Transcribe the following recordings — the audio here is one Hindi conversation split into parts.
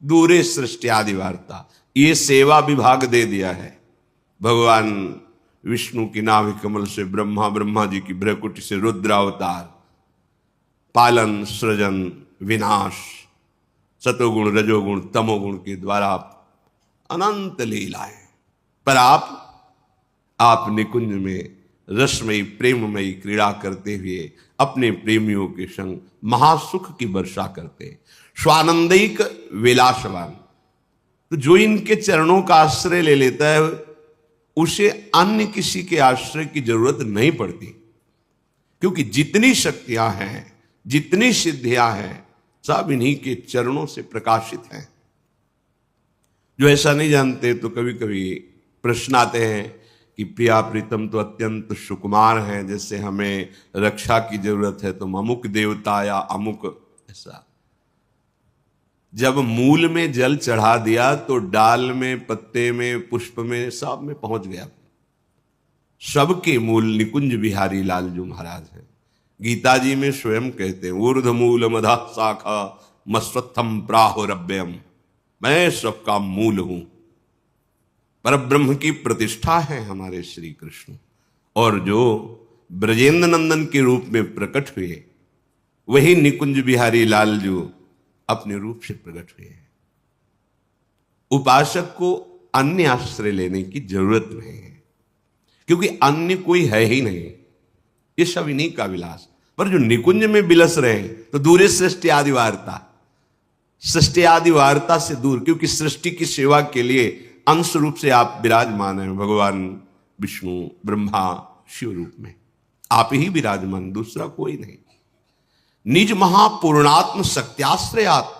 दूरे सृष्टि आदि वार्ता, ये सेवा विभाग दे दिया है। भगवान विष्णु की नाभि कमल से ब्रह्मा, ब्रह्मा जी की भ्रकुटी से रुद्रावतार, पालन, सृजन, विनाश, सतोगुण, रजोगुण, तमोगुण के द्वारा अनंत लीलाएं। पर आप निकुंज में रसमयी प्रेममयी क्रीड़ा करते हुए अपने प्रेमियों के संग महासुख की वर्षा करते, स्वानंदिक विलासवान। तो जो इनके चरणों का आश्रय ले लेता है उसे अन्य किसी के आश्रय की जरूरत नहीं पड़ती, क्योंकि जितनी शक्तियां हैं, जितनी सिद्धियां हैं, सब इन्हीं के चरणों से प्रकाशित हैं। जो ऐसा नहीं जानते तो कभी कभी प्रश्न आते हैं कि प्रिया प्रीतम तो अत्यंत सुकुमार हैं, जैसे हमें रक्षा की जरूरत है तो अमुक देवता या अमुक ऐसा। जब मूल में जल चढ़ा दिया तो डाल में, पत्ते में, पुष्प में, सब में पहुंच गया। सबके मूल निकुंज बिहारी लालजू महाराज हैं। गीता जी में स्वयं कहते हैं, ऊर्ध मूल मधा शाखा मस्वत्थम प्राहुरव्ययम, मैं सबका मूल हूं। परब्रह्म की प्रतिष्ठा है हमारे श्री कृष्ण, और जो ब्रजेंद्र नंदन के रूप में प्रकट हुए वही निकुंज बिहारी लालजू अपने रूप से प्रकट हुए हैं। उपासक को अन्य आश्रय लेने की जरूरत नहीं है, क्योंकि अन्य कोई है ही नहीं। ये सब इन्हीं का विलास। पर जो निकुंज में बिलस रहे हैं तो दूरे सृष्टि आदि वार्ता, सृष्टि आदि वार्ता से दूर, क्योंकि सृष्टि की सेवा के लिए अंश रूप से आप विराजमान हैं भगवान विष्णु, ब्रह्मा, शिव रूप में आप ही विराजमान, दूसरा कोई नहीं। निज महापूर्णात्म शक्त्याश्रयात,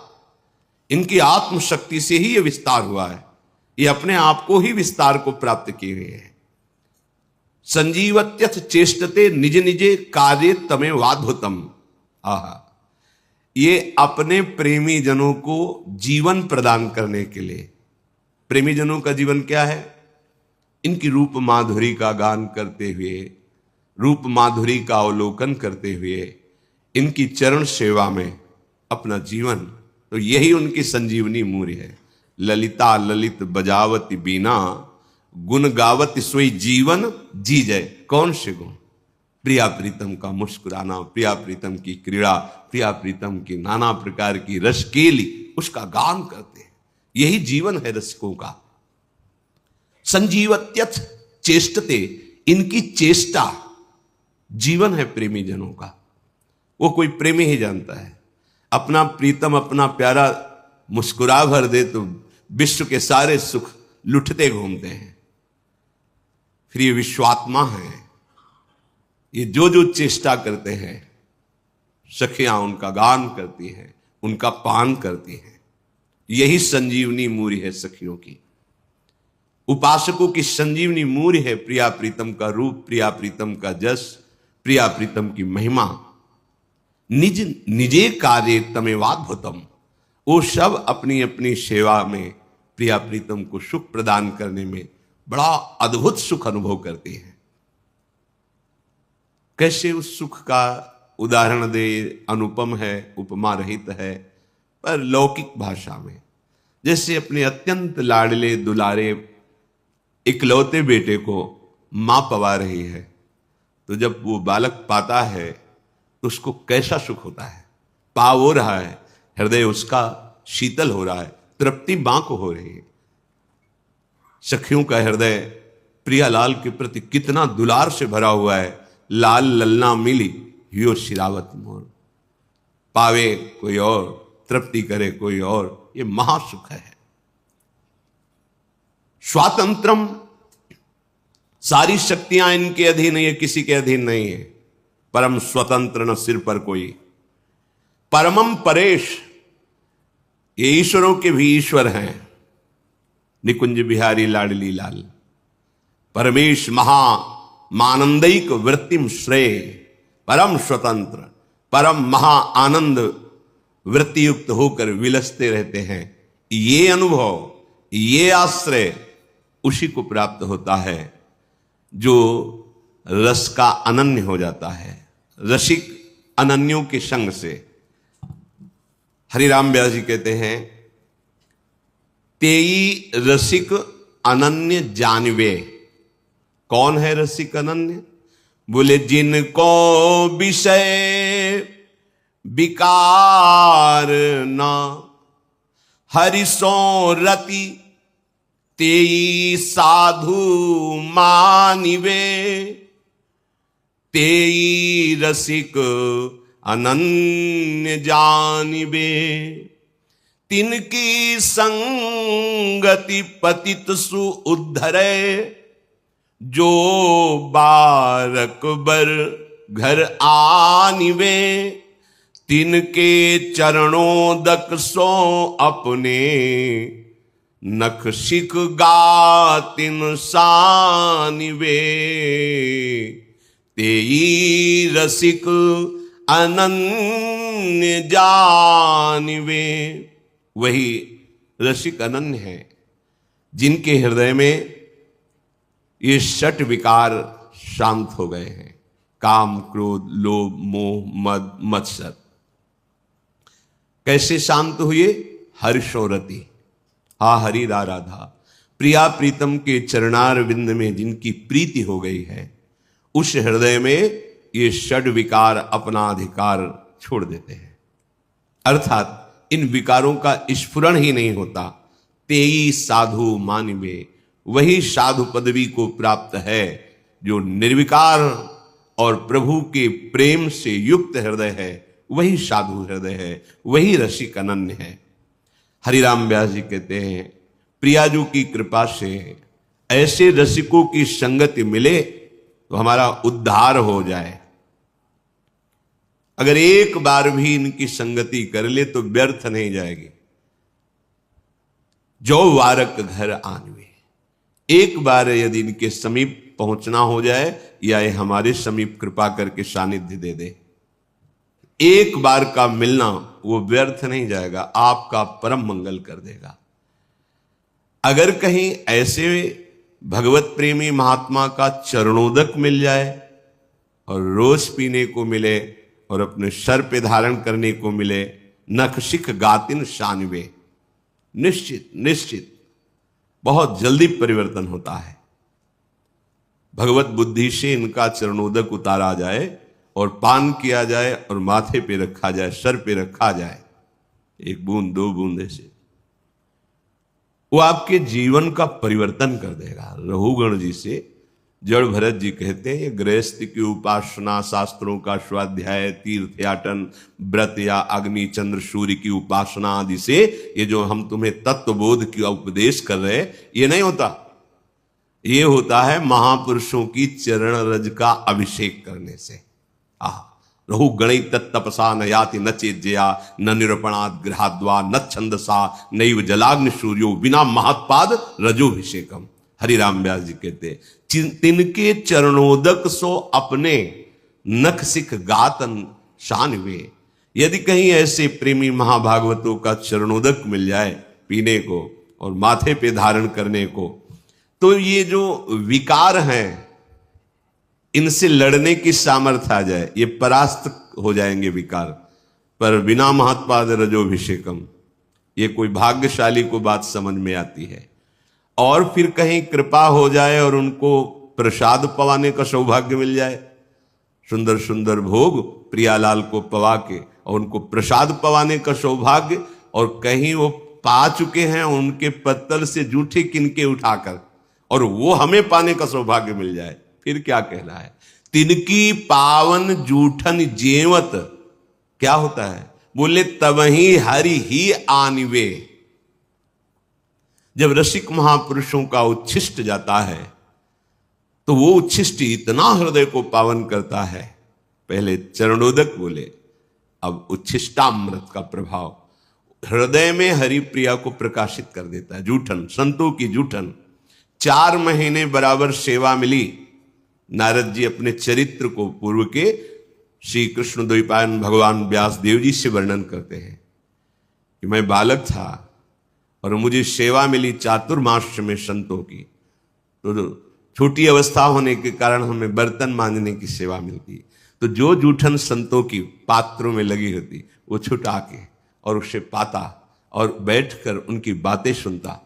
इनकी आत्म शक्ति से ही यह विस्तार हुआ है। ये अपने आप को ही विस्तार को प्राप्त किए हुए हैं। संजीवत्यथ चेष्टते निज निजे कार्य तमे वाद्भुतम। आहा, ये अपने प्रेमी जनों को जीवन प्रदान करने के लिए। प्रेमी जनों का जीवन क्या है? इनकी रूप माधुरी का गान करते हुए, रूप माधुरी का अवलोकन करते हुए, इनकी चरण सेवा में अपना जीवन, तो यही उनकी संजीवनी मूर्य है। ललिता ललित बजावती बीना, गुण गावती सोई जीवन जी जय। कौन से गुण? प्रिया प्रीतम का मुस्कुराना, प्रिया प्रीतम की क्रीड़ा, प्रिया प्रीतम की नाना प्रकार की रसकेली, उसका गान करते हैं। यही जीवन है रसिकों का। संजीवत्यथ चेष्टते, इनकी चेष्टा जीवन है प्रेमी जनों का। वो कोई प्रेमी ही जानता है। अपना प्रीतम, अपना प्यारा मुस्कुरा भर दे तो विश्व के सारे सुख लुटते घूमते हैं। फिर ये विश्वात्मा है, ये जो जो चेष्टा करते हैं, सखियां उनका गान करती हैं, उनका पान करती हैं। यही संजीवनी मूर्य है सखियों की। उपासकों की संजीवनी मूर्य है प्रिया प्रीतम का रूप, प्रिया प्रीतम का जस, प्रिया प्रीतम की महिमा। निज निजे कार्य तमेवाद्भुतम, वो सब अपनी अपनी सेवा में प्रिया प्रीतम को सुख प्रदान करने में बड़ा अद्भुत सुख अनुभव करते हैं। कैसे उस सुख का उदाहरण दे? अनुपम है, उपमा रहित है, पर लौकिक भाषा में। जैसे अपने अत्यंत लाडले दुलारे इकलौते बेटे को मां पवा रही है, तो जब वो बालक पाता है तो उसको कैसा सुख होता है। पा हो रहा है, हृदय उसका शीतल हो रहा है, तृप्ति मां को हो रही है। सखियों का हृदय प्रियालाल के प्रति कितना दुलार से भरा हुआ है। लाल ललना मिली हियो शिरावत मोर, पावे कोई और, तृप्ति करे कोई और, ये महासुख है। स्वातंत्रम, सारी शक्तियां इनके अधीन है, ये किसी के अधीन नहीं है। परम स्वतंत्र न सिर पर कोई। परमम परेश, ये ईश्वरों के भी ईश्वर हैं निकुंज बिहारी लाडली लाल। परमेश महा मानंदिक वृत्तिम श्रेय, परम स्वतंत्र, परम महा आनंद वृत्ति युक्त होकर विलसते रहते हैं। ये अनुभव, ये आश्रय उसी को प्राप्त होता है जो रस का अनन्य हो जाता है, रसिक अनन्यों के संग से। हरिराम व्यास जी कहते हैं तेई रसिक अनन्य जानवे। कौन है रसिक अनन्य? बोले जिनको विषय विकार ना, हरि सो रति तेई साधु मानिवे। तेई रसिक अनन्य जानिवे। तिनकी संगति पतित सु उद्धरे। जो बारक बर घर आनिवे। तिनके चरणोदक सो अपने, नख शिख गातिन सानिवे। तेई रसिक अनन्य जानिवे। वही रसिक अनन्य है जिनके हृदय में ये षट विकार शांत हो गए हैं। काम, क्रोध, लोभ, मोह, मद, मत्सर कैसे शांत हुए? हर्षोरति, हा हरि राधा, प्रिया प्रीतम के चरणार विंद में जिनकी प्रीति हो गई है, उस हृदय में ये षड विकार अपना अधिकार छोड़ देते हैं। अर्थात इन विकारों का स्फुरण ही नहीं होता। तेई साधु मानिवे, वही साधु पदवी को प्राप्त है जो निर्विकार और प्रभु के प्रेम से युक्त हृदय है। वही साधु हृदय है, वही रसिक अनन्य है। हरिराम व्यास जी कहते हैं, प्रियाजू की कृपा से ऐसे रसिकों की संगति मिले तो हमारा उद्धार हो जाए। अगर एक बार भी इनकी संगति कर ले तो व्यर्थ नहीं जाएगी। जो वारक घर आनवे, एक बार यदि इनके समीप पहुंचना हो जाए या ये हमारे समीप कृपा करके सानिध्य दे दे, एक बार का मिलना वो व्यर्थ नहीं जाएगा, आपका परम मंगल कर देगा। अगर कहीं ऐसे भगवत प्रेमी महात्मा का चरणोदक मिल जाए और रोज पीने को मिले और अपने सर पे धारण करने को मिले, नख शिख गातिन शानवे, निश्चित निश्चित बहुत जल्दी परिवर्तन होता है। भगवत बुद्धि से इनका चरणोदक उतारा जाए और पान किया जाए और माथे पे रखा जाए, सर पे रखा जाए, एक बूंद दो बूंद से, वो आपके जीवन का परिवर्तन कर देगा। रघुगण जी से जड़ भरत जी कहते हैं, गृहस्थ की उपासना, शास्त्रों का स्वाध्याय, तीर्थयाटन, व्रत या अग्नि चंद्र सूर्य की उपासना आदि से ये जो हम तुम्हें तत्वबोध की उपदेश कर रहे हैं, ये नहीं होता। ये होता है महापुरुषों की चरण रज का अभिषेक करने से। रहु गणि तत्तपसा न याति न चेज्जया न निरूपणात् गृहाद्वा न छंदसा नैव जलाग्नि सूर्यो बिना महत्पाद रजोभिषेकम। हरिराम व्यास जी कहते, तिनके चरणोदक सो अपने, नख सिख गातन शानवे। यदि कहीं ऐसे प्रेमी महाभागवतों का चरणोदक मिल जाए पीने को और माथे पे धारण करने को, तो ये जो विकार हैं इनसे लड़ने की सामर्थ्य आ जाए, ये परास्त हो जाएंगे विकार। पर बिना महत्पाद रजोभिषेकम, ये कोई भाग्यशाली को बात समझ में आती है। और फिर कहीं कृपा हो जाए और उनको प्रसाद पवाने का सौभाग्य मिल जाए, सुंदर सुंदर भोग प्रियालाल को पवा के और उनको प्रसाद पवाने का सौभाग्य, और कहीं वो पा चुके हैं उनके पत्तल से जूठे किनके उठाकर, और वो हमें पाने का सौभाग्य मिल जाए, फिर क्या कहना है। तिनकी पावन जूठन जेवत, क्या होता है? बोले तवही हरि ही आनिवे। जब रसिक महापुरुषों का उच्छिष्ट जाता है तो वो उच्छिष्ट इतना हृदय को पावन करता है। पहले चरणोदक बोले, अब उच्छिष्टामृत का प्रभाव हृदय में हरिप्रिया को प्रकाशित कर देता है। जूठन, संतों की जूठन। 4 महीने बराबर सेवा मिली। नारद जी अपने चरित्र को पूर्व के श्री कृष्ण द्वैपायन भगवान व्यास देव जी से वर्णन करते हैं कि मैं बालक था और मुझे सेवा मिली चातुर्मास में संतों की। तो छोटी अवस्था होने के कारण हमें बर्तन मांजने की सेवा मिलती। तो जो जूठन संतों की पात्रों में लगी होती वो छुटा के और उसे पाता और बैठकर उनकी बातें सुनता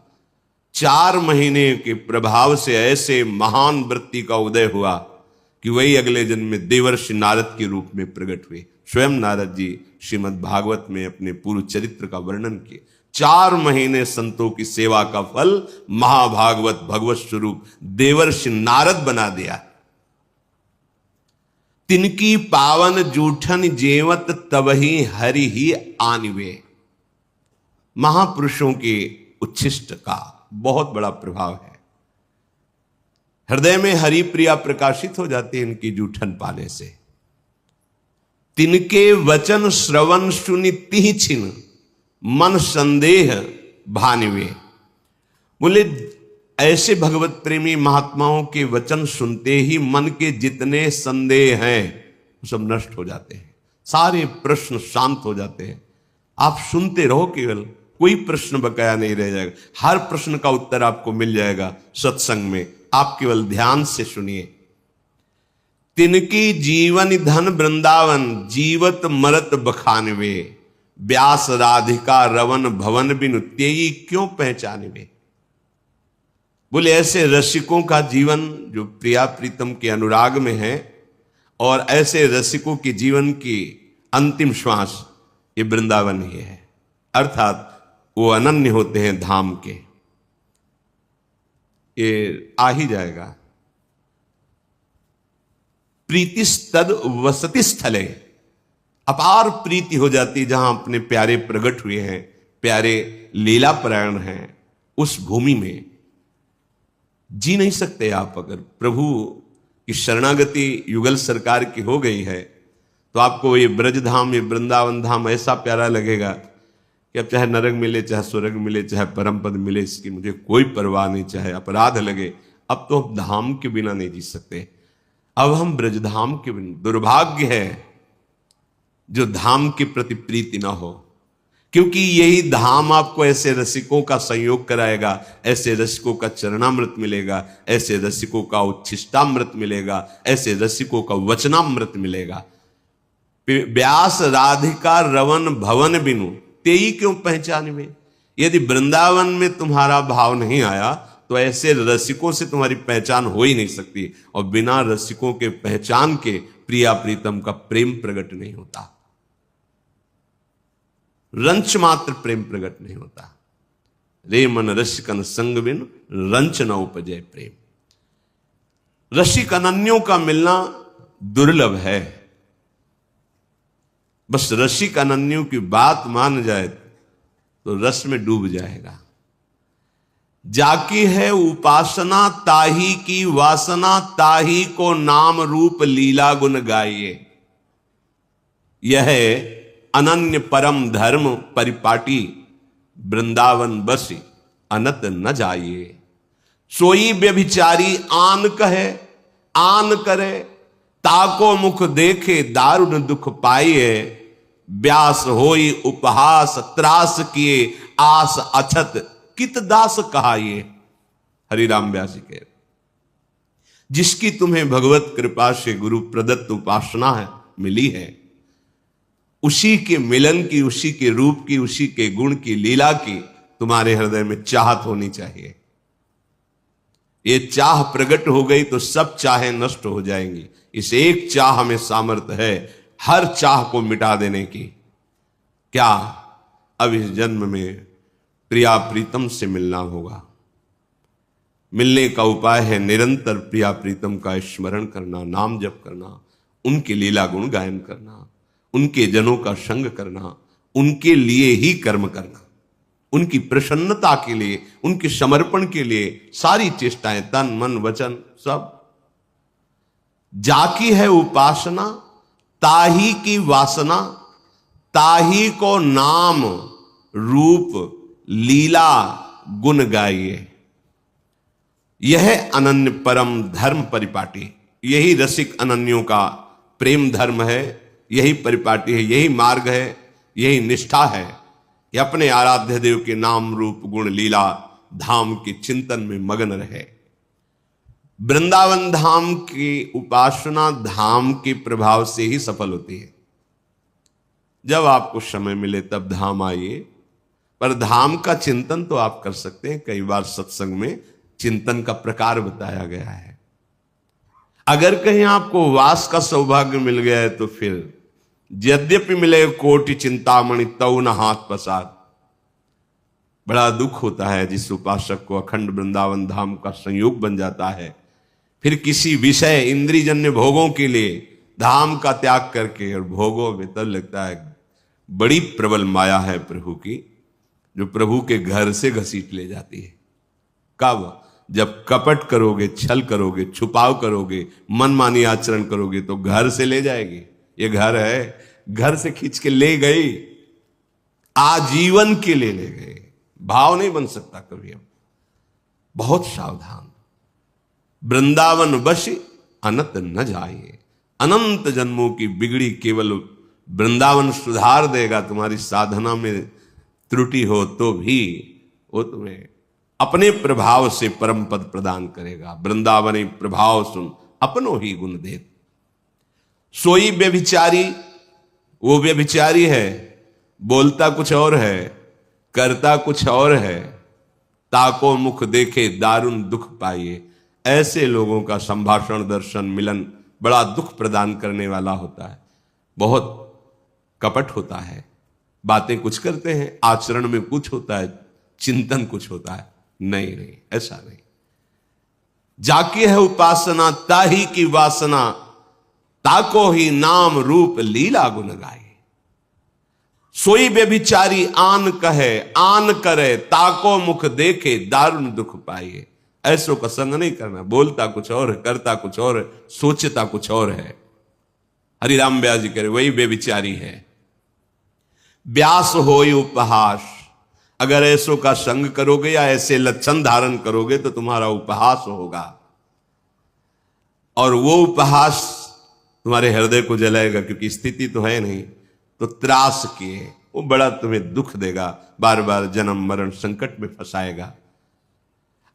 4 महीने के प्रभाव से ऐसे महान वृत्ति का उदय हुआ कि वही अगले जन्म में देवर्षि नारद के रूप में प्रकट हुए। स्वयं नारद जी श्रीमद् भागवत में अपने पूर्व चरित्र का वर्णन किए। 4 महीने संतों की सेवा का फल महाभागवत भगवत स्वरूप देवर्षि नारद बना दिया। तिनकी पावन जूठन जेवत तबही हरि ही आनिवे। महापुरुषों के उच्छिष्ट का बहुत बड़ा प्रभाव है। हृदय में हरि प्रिया प्रकाशित हो जाती है इनकी जूठन पाने से। तिनके वचन श्रवण सुनि तिहि छिन मन संदेह भानिवे। बोले ऐसे भगवत प्रेमी महात्माओं के वचन सुनते ही मन के जितने संदेह हैं सब नष्ट हो जाते हैं, सारे प्रश्न शांत हो जाते हैं। आप सुनते रहो, केवल कोई प्रश्न बकाया नहीं रह जाएगा, हर प्रश्न का उत्तर आपको मिल जाएगा सत्संग में। आप केवल ध्यान से सुनिए। तिनकी जीवन धन वृंदावन जीवत मरत बखानवे। व्यास राधिका रवन भवन बिनु तेई क्यों पहचानवे। बोले ऐसे रसिकों का जीवन जो प्रिया प्रीतम के अनुराग में है, और ऐसे रसिकों के जीवन की अंतिम श्वास ये वृंदावन ही है, अर्थात वो अनन्य होते हैं धाम के। ये आ ही जाएगा। प्रीतिस्तद वसति स्थले। अपार प्रीति हो जाती जहां अपने प्यारे प्रकट हुए हैं, प्यारे लीला परायण हैं, उस भूमि में जी नहीं सकते आप। अगर प्रभु की शरणागति युगल सरकार की हो गई है तो आपको ये ब्रजधाम, ये वृंदावन धाम ऐसा प्यारा लगेगा कि अब चाहे नरक मिले, चाहे स्वर्ग मिले, चाहे परम पद मिले, इसकी मुझे कोई परवाह नहीं, चाहे अपराध लगे। अब तो हम धाम के बिना नहीं जी सकते, अब हम ब्रजधाम के बिना। दुर्भाग्य है जो धाम के प्रति प्रीति ना हो, क्योंकि यही धाम आपको ऐसे रसिकों का संयोग कराएगा, ऐसे रसिकों का चरणामृत मिलेगा, ऐसे रसिकों का उच्छिष्टामृत मिलेगा, ऐसे रसिकों का वचनामृत मिलेगा। व्यास राधिका रवन भवन बिनु तेई क्यों पहचान में। यदि वृंदावन में तुम्हारा भाव नहीं आया तो ऐसे रसिकों से तुम्हारी पहचान हो ही नहीं सकती, और बिना रसिकों के पहचान के प्रिया प्रीतम का प्रेम प्रकट नहीं होता। रंच मात्र प्रेम प्रकट नहीं होता। रे मन रसिकन संग बिन रंच न उपजय प्रेम। रसिक अनन्यों का मिलना दुर्लभ है। बस रसिक अनन्यों की बात मान जाए तो रस में डूब जाएगा। जाकी है उपासना ताही की वासना, ताही को नाम रूप लीला गुण गाइए। यह अनन्य परम धर्म परिपाटी, वृंदावन बसी अनत न जाइए। सोई व्यभिचारी आन कहे आन करे, ताको मुख देखे दारुण दुख पाइए। व्यास होई उपहास त्रास किए, आस अछत कित दास कहाइए। हरिराम व्यास जी के जिसकी तुम्हें भगवत कृपा से गुरु प्रदत्त उपासना है मिली है, उसी के मिलन की, उसी के रूप की, उसी के गुण की, लीला की तुम्हारे हृदय में चाहत होनी चाहिए। ये चाह प्रकट हो गई तो सब चाहें नष्ट हो जाएंगी। इस एक चाह में सामर्थ्य है हर चाह को मिटा देने की। क्या अब इस जन्म में प्रिया प्रीतम से मिलना होगा। मिलने का उपाय है निरंतर प्रिया प्रीतम का स्मरण करना, नाम जप करना, उनके लीला गुण गायन करना, उनके जनों का संग करना, उनके लिए ही कर्म करना, उनकी प्रसन्नता के लिए, उनके समर्पण के लिए सारी चेष्टाएं, तन मन वचन सब। जाकी है उपासना ताही की वासना, ताही को नाम रूप लीला गुण गाइए। यह अनन्य परम धर्म परिपाटी, यही रसिक अनन्यों का प्रेम धर्म है, यही परिपाटी है, यही मार्ग है, यही निष्ठा है कि अपने आराध्य देव के नाम रूप गुण लीला धाम के चिंतन में मगन रहे। वृंदावन धाम की उपासना धाम के प्रभाव से ही सफल होती है। जब आपको समय मिले तब धाम आइए, पर धाम का चिंतन तो आप कर सकते हैं। कई बार सत्संग में चिंतन का प्रकार बताया गया है। अगर कहीं आपको वास का सौभाग्य मिल गया है तो फिर यद्यपि मिले कोटि चिंतामणि तऊ न हाथ पसार। बड़ा दुख होता है जिस उपासक को अखंड वृंदावन धाम का संयोग बन जाता है, फिर किसी विषय इंद्रियजन्य भोगों के लिए धाम का त्याग करके, और भोगों में तब लगता है बड़ी प्रबल माया है प्रभु की, जो प्रभु के घर से घसीट ले जाती है। कब? जब कपट करोगे, छल करोगे, छुपाव करोगे, मनमानी आचरण करोगे तो घर से ले जाएगी। ये घर है, घर से खींच के ले गई, आजीवन के लिए ले गए। भाव नहीं बन सकता कभी। हम बहुत सावधान। वृंदावन बश अनंत न जाइए। अनंत जन्मों की बिगड़ी केवल वृंदावन सुधार देगा। तुम्हारी साधना में त्रुटि हो तो भी वो तुम्हें अपने प्रभाव से परम पद प्रदान करेगा। वृंदावनी प्रभाव सुन अपनो ही गुण दे। सोई व्यभिचारी, वो व्यभिचारी है, बोलता कुछ और है, करता कुछ और है। ताको मुख देखे दारुण दुख पाइए। ऐसे लोगों का संभाषण, दर्शन, मिलन बड़ा दुख प्रदान करने वाला होता है। बहुत कपट होता है। बातें कुछ करते हैं, आचरण में कुछ होता है, चिंतन कुछ होता है। नहीं नहीं, ऐसा नहीं। जाके है उपासना ताही की वासना, ताको ही नाम रूप लीला गुण गाए। सोई व्यभिचारी आन कहे आन करे, ताको मुख देखे दारुण दुख पाइए। ऐसों का संग नहीं करना। बोलता कुछ और है, करता कुछ और है, सोचता कुछ और है। हरिराम व्यास जी कह रहे वही व्यभिचारी है। व्यास होई उपहास। अगर ऐसों का संग करोगे या ऐसे लक्षण धारण करोगे तो तुम्हारा उपहास होगा, और वो उपहास तुम्हारे हृदय को जलाएगा, क्योंकि स्थिति तो है नहीं। तो त्रास किए, वो बड़ा तुम्हें दुख देगा, बार बार जन्म मरण संकट में फंसाएगा।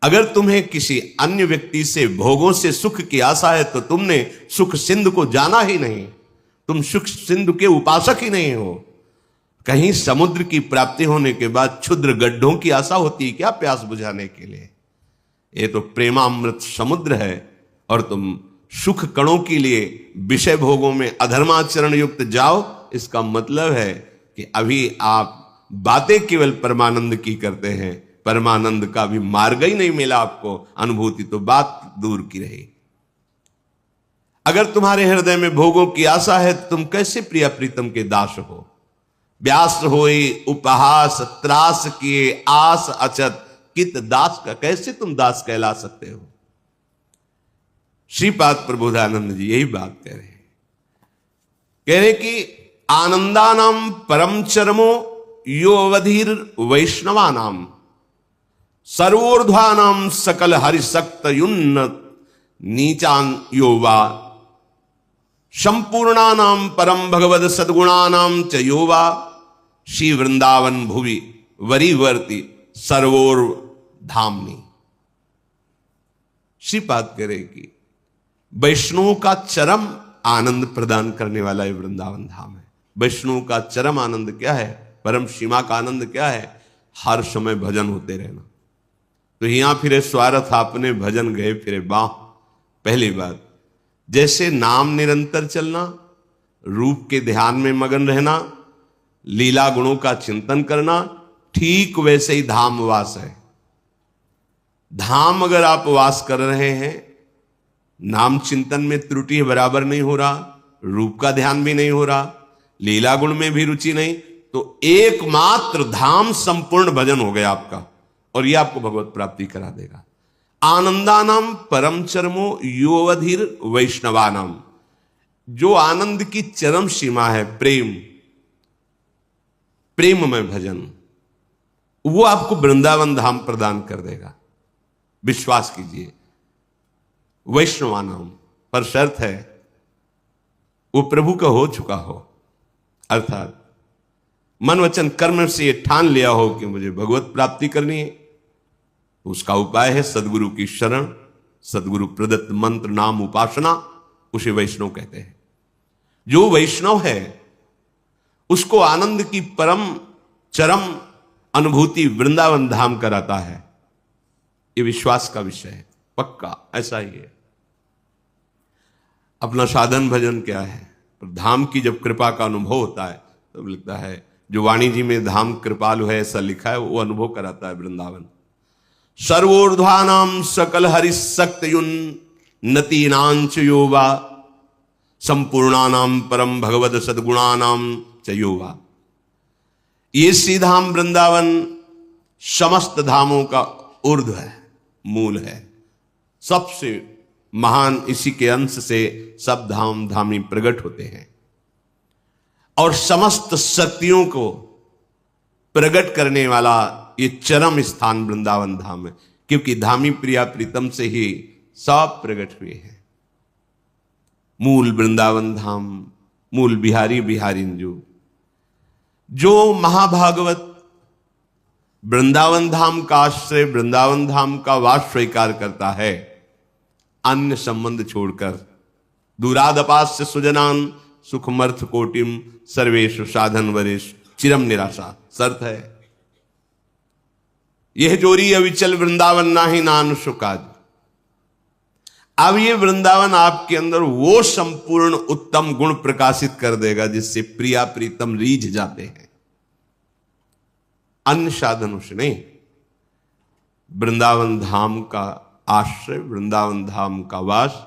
अगर तुम्हें किसी अन्य व्यक्ति से भोगों से सुख की आशा है तो तुमने सुख सिंधु को जाना ही नहीं। तुम सुख सिंधु के उपासक ही नहीं हो। कहीं समुद्र की प्राप्ति होने के बाद क्षुद्र गड्ढों की आशा होती है क्या प्यास बुझाने के लिए? ये तो प्रेमामृत समुद्र है, और तुम सुख कणों के लिए विषय भोगों में अधर्माचरण युक्त जाओ। इसका मतलब है कि अभी आप बातें केवल परमानंद की करते हैं, परमानंद का भी मार्ग ही नहीं मिला आपको। अनुभूति तो बात दूर की रही। अगर तुम्हारे हृदय में भोगों की आशा है तो तुम कैसे प्रिया प्रीतम के दास हो? व्यास होई उपहास, त्रास किए आस अचत, कित दास का कैसे तुम दास कहला सकते हो? श्रीपाद प्रबोधानंद जी यही बात कह रहे हैं। कह रहे कि आनंदानाम परम चरमो यो अवधीर वैष्णवानाम, सर्वोर्ध्वानाम सकल हरिशक्त युन्न नीचान योवा, संपूर्णानाम परम भगवद सद्गुणानाम च योवा, श्री वृंदावन भुवि वरीवर्ति सर्वोर धामनी। श्रीपाद कह रहे कि वैष्णवों का चरम आनंद प्रदान करने वाला ये वृंदावन धाम है। वैष्णव का चरम आनंद क्या है? परम सीमा का आनंद क्या है? हर समय भजन होते रहना। तो यहां फिरे स्वार्थ आपने भजन गए फिरे बाह। पहली बात, जैसे नाम निरंतर चलना, रूप के ध्यान में मगन रहना, लीला गुणों का चिंतन करना, ठीक वैसे ही धाम वास है। धाम अगर आप वास कर रहे हैं, नाम चिंतन में त्रुटि बराबर नहीं हो रहा, रूप का ध्यान भी नहीं हो रहा, लीला गुण में भी रुचि नहीं, तो एकमात्र धाम संपूर्ण भजन हो गया आपका, और यह आपको भगवत प्राप्ति करा देगा। आनंदानाम परम चरमो योवधीर वैष्णवानाम, जो आनंद की चरम सीमा है प्रेम, प्रेम में भजन, वो आपको वृंदावन धाम प्रदान कर देगा। विश्वास कीजिए। वैष्णवानाम पर शर्त है वो प्रभु का हो चुका हो, अर्थात मन वचन कर्म से ये ठान लिया हो कि मुझे भगवत प्राप्ति करनी है। उसका उपाय है सदगुरु की शरण, सदगुरु प्रदत्त मंत्र नाम उपासना, उसे वैष्णव कहते हैं। जो वैष्णव है उसको आनंद की परम चरम अनुभूति वृंदावन धाम कराता है, ये विश्वास का विषय है, पक्का ऐसा ही है। अपना साधन भजन क्या है, पर धाम की जब कृपा का अनुभव होता है तब लिखता है, जो वाणी जी में धाम कृपालु है ऐसा लिखा है, वो अनुभव कराता है वृंदावन। सर्वोर्ध्वानाम सकल हरिशक्तयुन नतीनांच योवा संपूर्णानाम परम भगवद सद्गुणानाम च योवा। ये श्रीधाम वृंदावन समस्त धामों का ऊर्ध्व है, मूल है, सबसे महान, इसी के अंश से सब धाम धामी प्रकट होते हैं और समस्त शक्तियों को प्रकट करने वाला ये चरम स्थान वृंदावन धाम है, क्योंकि धामी प्रिया प्रीतम से ही सब प्रकट हुए हैं। मूल वृंदावन धाम, मूल बिहारी बिहारिंजू। जो महाभागवत वृंदावन धाम का आश्रय, वृंदावन धाम का वास स्वीकार करता है, अन्य संबंध छोड़कर, दूरादपास्य सुजनान सुखमर्थ कोटिम सर्वेशु साधन वरेश चिरम निराशा, शर्त है। यह जोरी अविचल वृंदावन नाही नान सुकाज। अब ये वृंदावन आपके अंदर वो संपूर्ण उत्तम गुण प्रकाशित कर देगा जिससे प्रिया प्रीतम रीझ जाते हैं, अन्य साधनों से नहीं। वृंदावन धाम का आश्रय, वृंदावन धाम का वास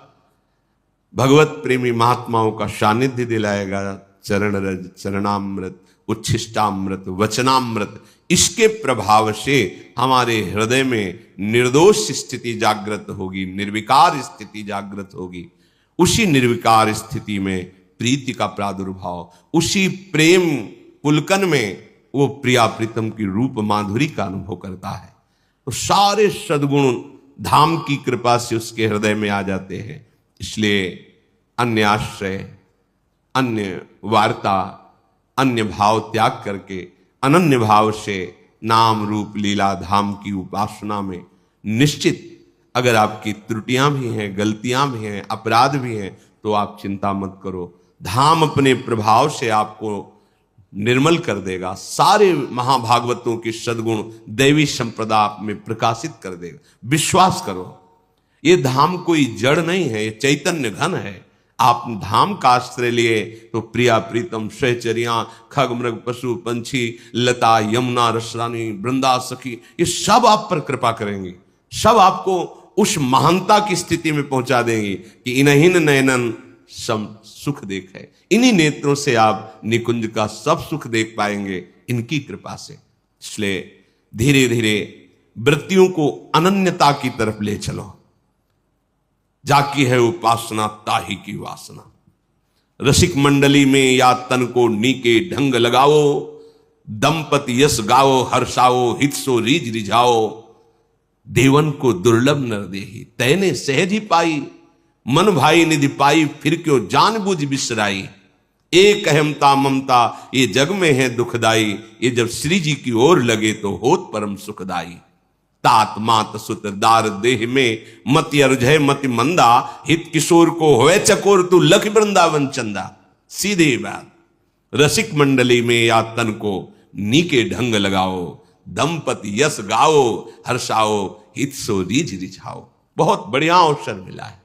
भगवत प्रेमी महात्माओं का सानिध्य दिलाएगा। चरण रज, चरणामृत, उच्छिष्टामृत, वचनामृत, इसके प्रभाव से हमारे हृदय में निर्दोष स्थिति जागृत होगी, निर्विकार स्थिति जागृत होगी। उसी निर्विकार स्थिति में प्रीति का प्रादुर्भाव, उसी प्रेम पुलकन में वो प्रिया प्रीतम की रूप माधुरी का अनुभव करता है। तो सारे सद्गुण धाम की कृपा से उसके हृदय में आ जाते हैं। इसलिए अन्य आश्रय, अन्य वार्ता, अन्य भाव त्याग करके अनन्य भाव से नाम रूप लीला धाम की उपासना में निश्चित, अगर आपकी त्रुटियां भी हैं, गलतियां भी हैं, अपराध भी हैं, तो आप चिंता मत करो। धाम अपने प्रभाव से आपको निर्मल कर देगा, सारे महाभागवतों के सद्गुण दैवी संप्रदा आप में प्रकाशित कर देगा। विश्वास करो, ये धाम कोई जड़ नहीं है, ये चैतन्य घन है। आप धाम का आश्रय लिए तो प्रिया प्रीतम, सहचरियां, खग मृग पशु पंछी, लता यमुना रसरानी, वृंदा सखी, ये सब आप पर कृपा करेंगे, सब आपको उस महानता की स्थिति में पहुंचा देंगे कि इन्हीं नयनन सम सुख देख है। इन्हीं नेत्रों से आप निकुंज का सब सुख देख पाएंगे, इनकी कृपा से। इसलिए धीरे धीरे वृत्तियों को अनन्यता की तरफ ले चलो। जाकी है उपासना ताही की वासना। रसिक मंडली में या तन को नीके ढंग लगाओ, दंपति यश गाओ, हर्षाओ हित सो रीझ रिझाओ। देवन को दुर्लभ नर देही, तैने सहज ही पाई। मन भाई निधि पाई, फिर क्यों जानबूझ बिसराई। एक अहमता ममता ये जग में है दुखदाई, ये जब श्री जी की ओर लगे तो होत परम सुखदाई। तात मात सुत दार देह में मति अर्जय मति मंदा, हित किशोर को होए चकोर तू लख वृंदावन चंदा। सीधी बात, रसिक मंडली में या तन को नीके ढंग लगाओ, दंपति यश गाओ, हर्षाओ हित सो रीझ रिझाओ। बहुत बढ़िया अवसर मिला है।